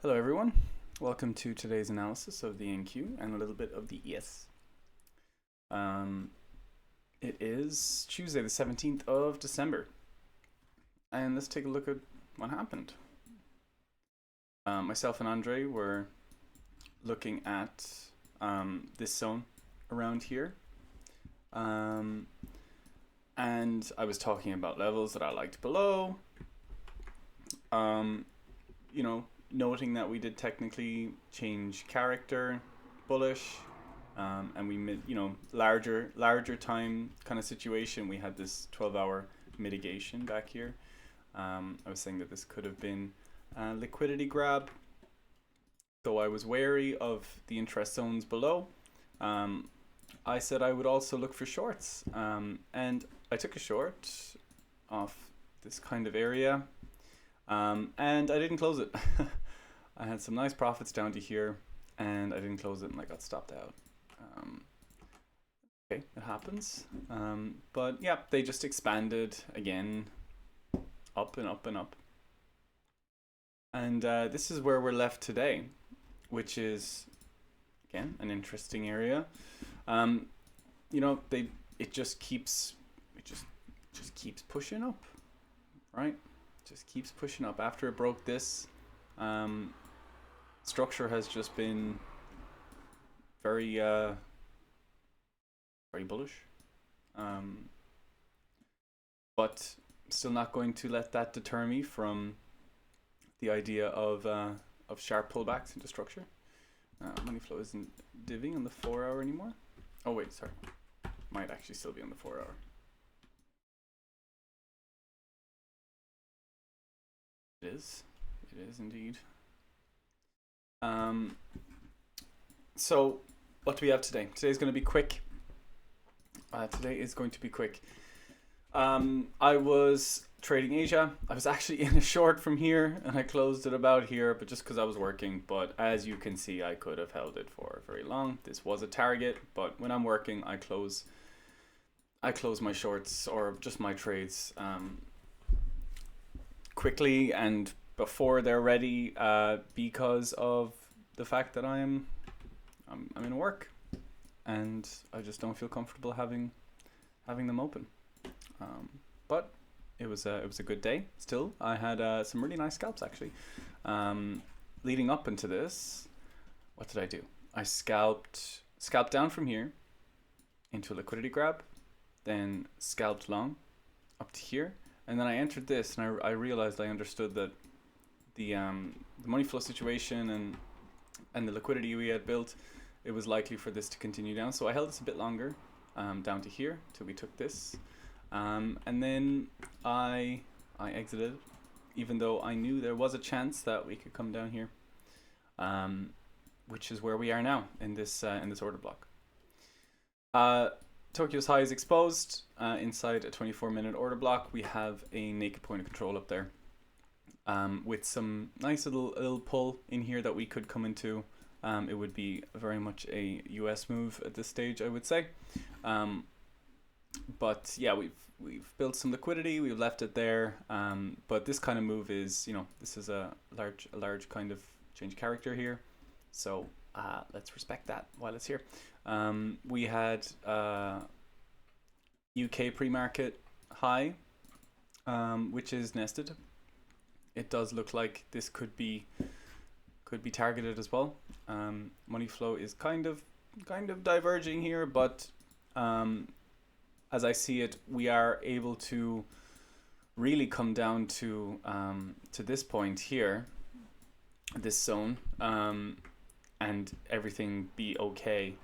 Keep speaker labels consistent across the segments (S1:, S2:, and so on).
S1: Hello everyone, welcome to today's analysis of the NQ and a little bit of the ES. It is Tuesday the 17th of December and let's take a look at what happened. Myself and Andre were looking at this zone around here and I was talking about levels that I liked below. Noting that we did technically change character, bullish, and we made, larger time kind of situation. We had this 12-hour mitigation back here. I was saying that this could have been a liquidity grab, though I was wary of the interest zones below. I said I would also look for shorts, and I took a short off this kind of area, and I didn't close it. I had some nice profits down to here and I didn't close it and I got stopped out. Okay, it happens. But yeah, they just expanded again, up and up and up. And this is where we're left today, which is, again, an interesting area. It just keeps pushing up, right? Just keeps pushing up. After it broke this, structure has just been very bullish, but still not going to let that deter me from the idea of sharp pullbacks into structure. Money flow isn't divvying on the 4-hour anymore. Oh wait, sorry, might actually still be on the 4-hour. It is indeed. So what do we have today? Today's going to be quick. Today is going to be quick. I was trading Asia. I was actually in a short from here and I closed it about here, but just because I was working. But as you can see, I could have held it for very long. This was a target, but when I'm working, I close my shorts or just my trades quickly and before they're ready, because of the fact that I'm in work and I just don't feel comfortable having them open. But it was a good day. Still, I had some really nice scalps actually. Leading up into this, what did I do? I scalped down from here into a liquidity grab, then scalped long up to here, and then I entered this and I realized I understood that the money flow situation and the liquidity we had built, it was likely for this to continue down. So I held this a bit longer, down to here till we took this, and then I exited, even though I knew there was a chance that we could come down here, which is where we are now in this order block. Tokyo's high is exposed inside a 24-minute order block. We have a naked point of control up there, with some nice little pull in here that we could come into. It would be very much a US move at this stage, I would say. But yeah, we've built some liquidity. We've left it there. But this kind of move is, this is a large kind of change character here. So let's respect that while it's here. We had UK pre-market high, which is nested. It does look like this could be targeted as well. Money flow is kind of diverging here, but as I see it, we are able to really come down to this point here, this zone, and everything be okay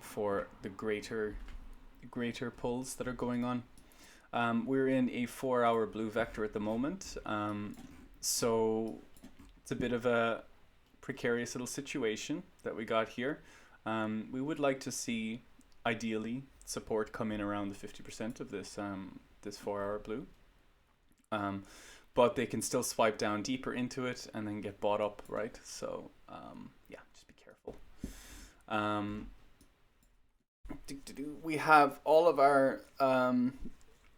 S1: for the greater pulls that are going on. We're in a 4-hour blue vector at the moment, so it's a bit of a precarious little situation that we got here. We would like to see, ideally, support come in around the 50% of this 4-hour blue, but they can still swipe down deeper into it and then get bought up, right? So yeah, just be careful. We have all of our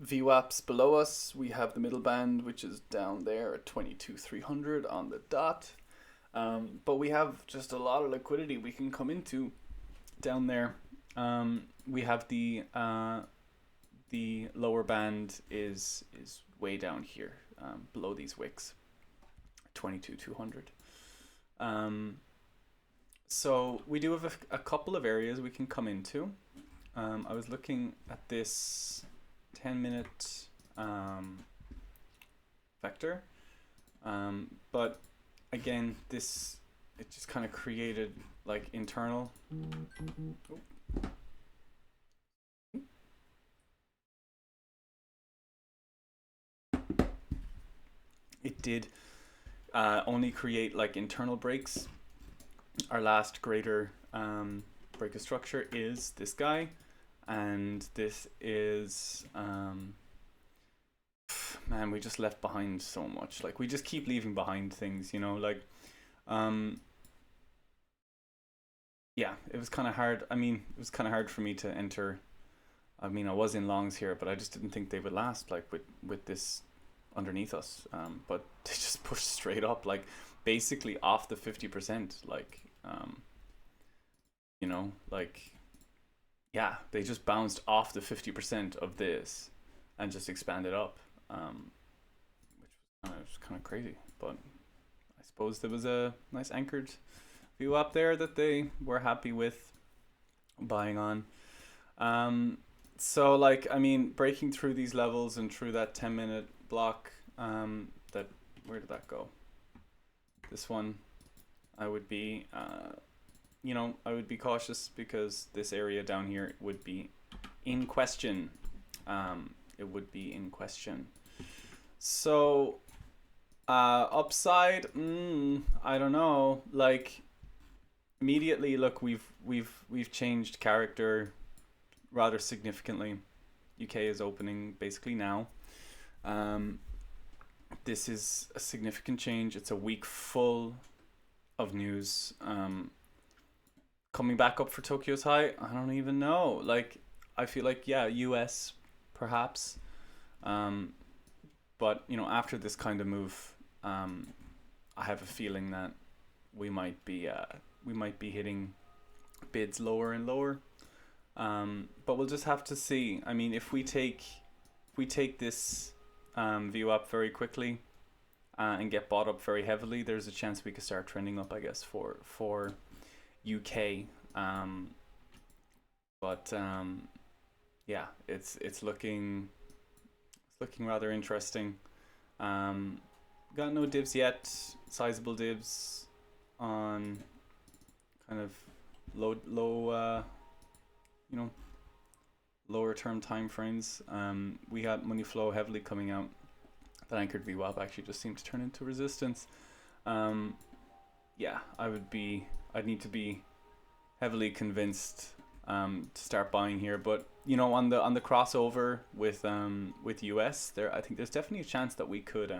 S1: VWAPs below us. We have the middle band, which is down there at 22,300 on the dot. But we have just a lot of liquidity we can come into down there. We have the lower band is way down here, below these wicks, 22,200. So we do have a couple of areas we can come into. I was looking at this 10-minute vector, but again, it just kind of created like internal. It did only create like internal breaks. Our last greater break of structure is this guy, and this is man, we just left behind so much. Like, we just keep leaving behind things, you know, like yeah, it was kind of hard. I mean, it was kind of hard for me to enter. I mean, I was in longs here, but I just didn't think they would last, like with this underneath us. But they just pushed straight up, like basically off the 50%. Like, you know, like, yeah, they just bounced off the 50% of this and just expanded up, which was kind of crazy. But I suppose there was a nice anchored view up there that they were happy with buying on. So like, I mean, breaking through these levels and through that 10-minute block, that, where did that go? This one, I would be, you know, I would be cautious because this area down here would be in question. It would be in question. So, upside, I don't know. Like, immediately, look, we've changed character rather significantly. UK is opening basically now. This is a significant change. It's a week full of news. Coming back up for Tokyo's high, I don't even know. Like, I feel like, yeah, US perhaps. But, you know, after this kind of move, I have a feeling that we might be hitting bids lower and lower. But we'll just have to see. I mean, if we take this view up very quickly and get bought up very heavily, there's a chance we could start trending up, I guess, for UK. But yeah, it's looking rather interesting. Got no divs yet, sizable divs on kind of low you know, lower term time frames. We got money flow heavily coming out. That anchored VWAP actually just seemed to turn into resistance. Yeah, I'd need to be heavily convinced to start buying here. But you know, on the crossover with US, there, I think there's definitely a chance that we could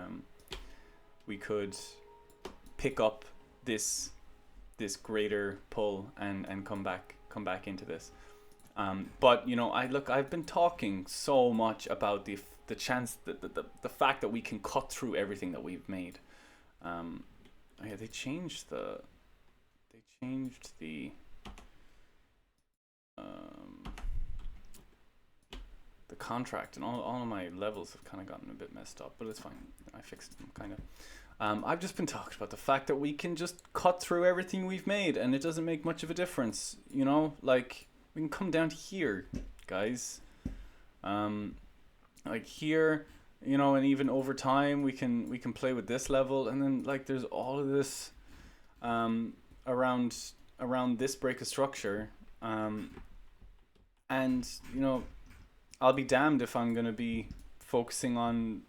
S1: pick up this greater pull and come back into this. But you know, I've been talking so much about the chance, the fact that we can cut through everything that we've made. Yeah, they changed the contract, and all of my levels have kind of gotten a bit messed up, but it's fine. I fixed them kind of. I've just been talking about the fact that we can just cut through everything we've made, and it doesn't make much of a difference. You know, like, we can come down to here, guys. Like here, you know, and even over time we can play with this level, and then like there's all of this around this break of structure, and you know, I'll be damned if I'm gonna be focusing on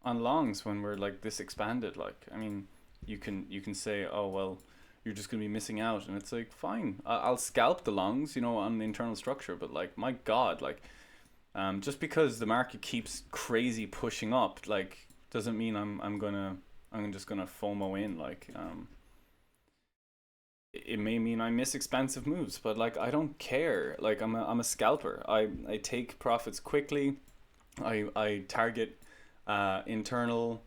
S1: longs when we're like this expanded. Like, I mean, you can say, oh well, you're just gonna be missing out, and it's like, fine, I'll scalp the longs, you know, on the internal structure, but like, my God, like, just because the market keeps crazy pushing up, like, doesn't mean I'm just gonna FOMO in. Like, it may mean I miss expensive moves, but like, I don't care. Like, I'm a scalper. I take profits quickly. I target internal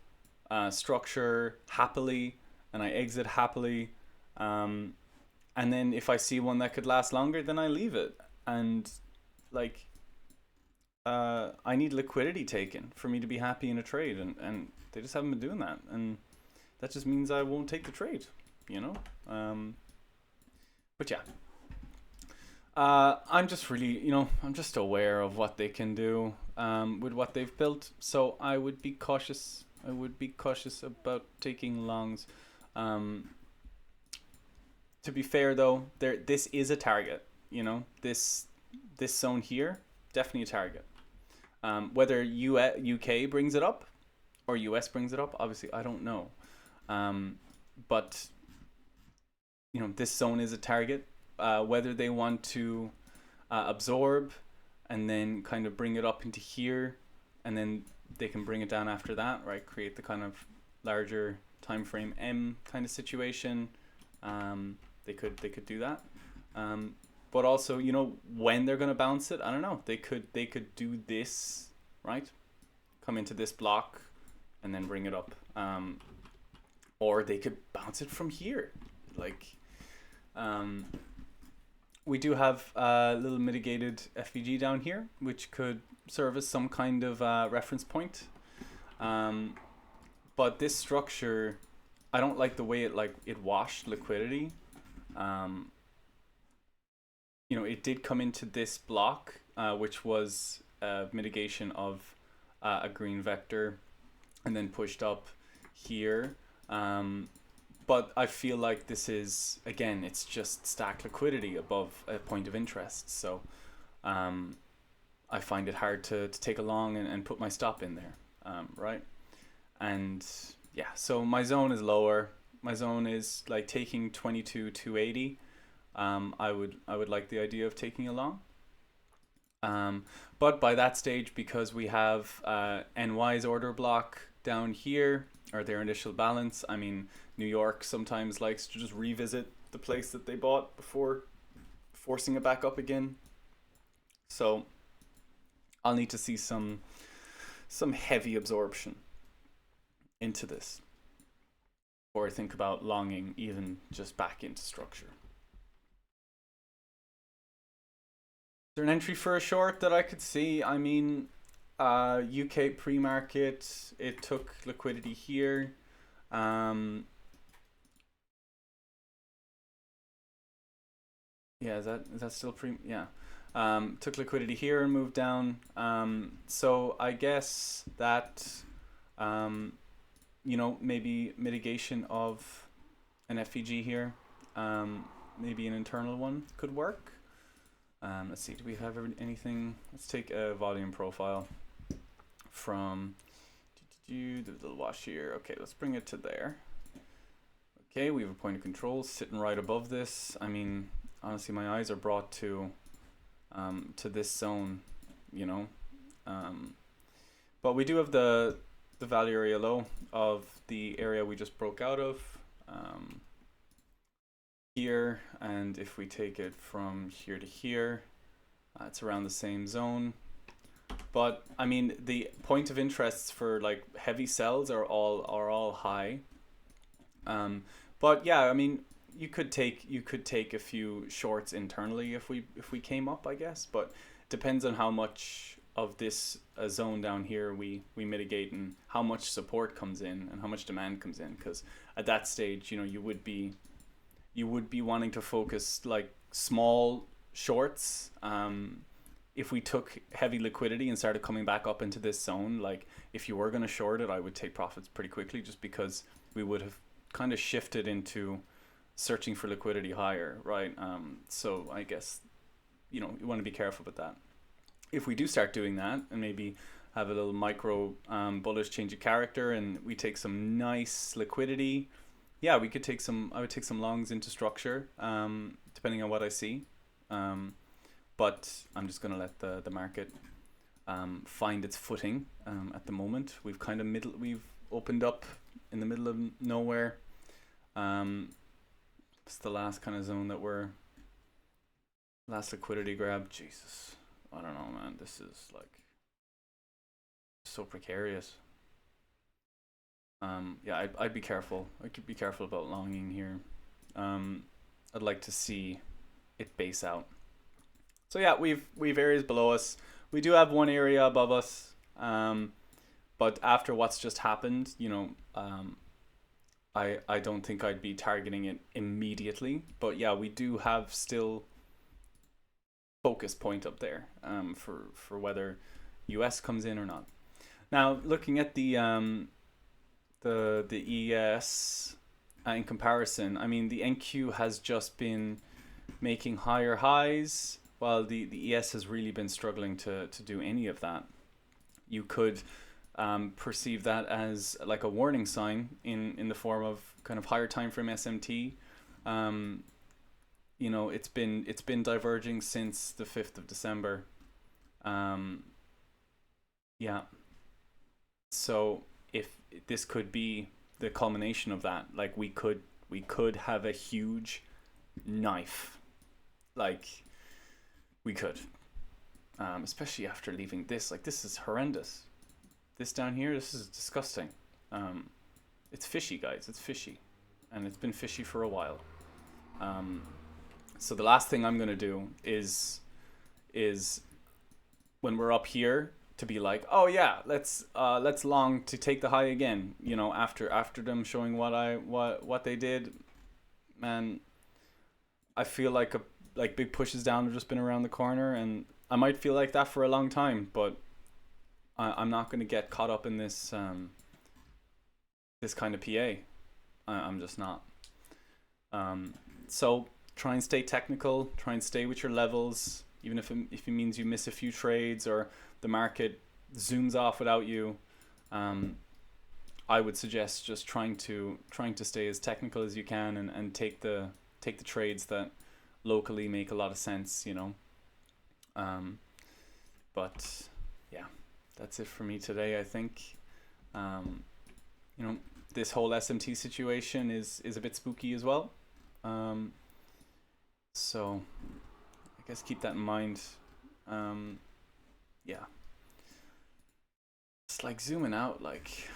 S1: structure happily, and I exit happily. And then if I see one that could last longer, then I leave it. And like, I need liquidity taken for me to be happy in a trade, and they just haven't been doing that, and that just means I won't take the trade, you know. But yeah, I'm just really, I'm just aware of what they can do with what they've built, so I would be cautious. I would be cautious about taking longs. To be fair though, this is a target. This zone here, definitely a target. Whether UK brings it up or US brings it up, obviously I don't know. But this zone is a target. Whether they want to absorb and then kind of bring it up into here, and then they can bring it down after that, right? Create the kind of larger time frame M kind of situation. They could do that. But also, when they're gonna bounce it, I don't know. They could do this, right? Come into this block and then bring it up. Or they could bounce it from here. Like, we do have a little mitigated FVG down here, which could serve as some kind of reference point. But this structure, I don't like the way it washed liquidity. It did come into this block, which was a mitigation of a green vector, and then pushed up here. But I feel like this is, again, it's just stacked liquidity above a point of interest. So I find it hard to take a long and put my stop in there, right? And yeah, so my zone is lower. My zone is like taking 22,280. I would like the idea of taking a long. But by that stage, because we have NY's order block down here, or their initial balance, I mean, New York sometimes likes to just revisit the place that they bought before forcing it back up again. So I'll need to see some heavy absorption into this, or I think about longing even just back into structure. Is there an entry for a short that I could see? I mean, UK pre-market, it took liquidity here. Yeah, is that still pre? Yeah. Took liquidity here and moved down. So I guess that, maybe mitigation of an FVG here, maybe an internal one could work. Let's see, do we have anything? Let's take a volume profile from the little wash here. Okay, let's bring it to there. Okay, we have a point of control sitting right above this. I mean, honestly, my eyes are brought to this zone, but we do have the value area low of the area we just broke out of here, and if we take it from here to here, it's around the same zone. But I mean, the point of interests for like heavy sells are all high. But yeah, I mean, you could take a few shorts internally if we came up, I guess. But depends on how much of this zone down here we mitigate, and how much support comes in and how much demand comes in. Because at that stage, you would be wanting to focus like small shorts. If we took heavy liquidity and started coming back up into this zone, like if you were going to short it, I would take profits pretty quickly, just because we would have kind of shifted into searching for liquidity higher, right? So I guess, you want to be careful with that. If we do start doing that and maybe have a little micro bullish change of character, and we take some nice liquidity, yeah, we could take some, I would take some longs into structure, depending on what I see. But I'm just going to let the market find its footing at the moment. We've kind of we've opened up in the middle of nowhere. It's the last kind of zone that last liquidity grab. Jesus, I don't know, man. This is like so precarious. Yeah, I'd be careful. I could be careful about longing here. I'd like to see it base out. So yeah, we've areas below us. We do have one area above us. But after what's just happened, I don't think I'd be targeting it immediately. But yeah, we do have still focus point up there, for whether US comes in or not. Now, looking at the ES in comparison, I mean the NQ has just been making higher highs, while the ES has really been struggling to do any of that. You could perceive that as like a warning sign in the form of kind of higher time frame SMT. It's been diverging since the 5th of December. Yeah. So if this could be the culmination of that, like we could have a huge knife, like we could, especially after leaving this. Like this is horrendous. This down here, this is disgusting. It's fishy, guys. It's fishy, and it's been fishy for a while. So the last thing I'm gonna do is when we're up here to be like, oh yeah, let's long to take the high again. After them showing what they did, man. I feel like big pushes down have just been around the corner, and I might feel like that for a long time, but I'm not going to get caught up in this this kind of PA. I'm just not. So try and stay technical. Try and stay with your levels, even if it means you miss a few trades or the market zooms off without you. I would suggest just trying to stay as technical as you can, and take the trades that locally make a lot of sense. But yeah, that's it for me today. I think this whole SMT situation is a bit spooky as well. So I guess keep that in mind. Yeah, it's like zooming out, like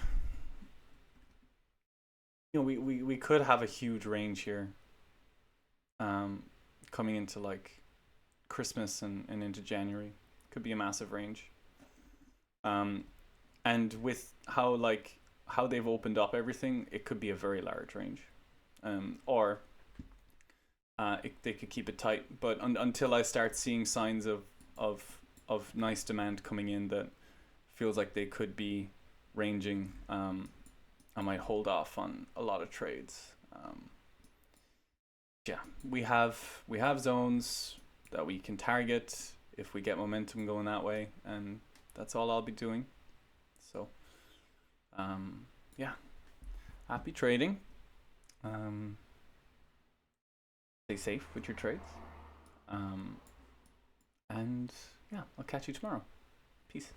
S1: we could have a huge range here, coming into like Christmas and into January. Could be a massive range. And with how they've opened up everything, it could be a very large range. Or they could keep it tight, but until I start seeing signs of nice demand coming in that feels like they could be ranging, I might hold off on a lot of trades. Yeah, we have zones that we can target if we get momentum going that way, and that's all I'll be doing. So yeah, happy trading. Stay safe with your trades. And yeah, I'll catch you tomorrow. Peace.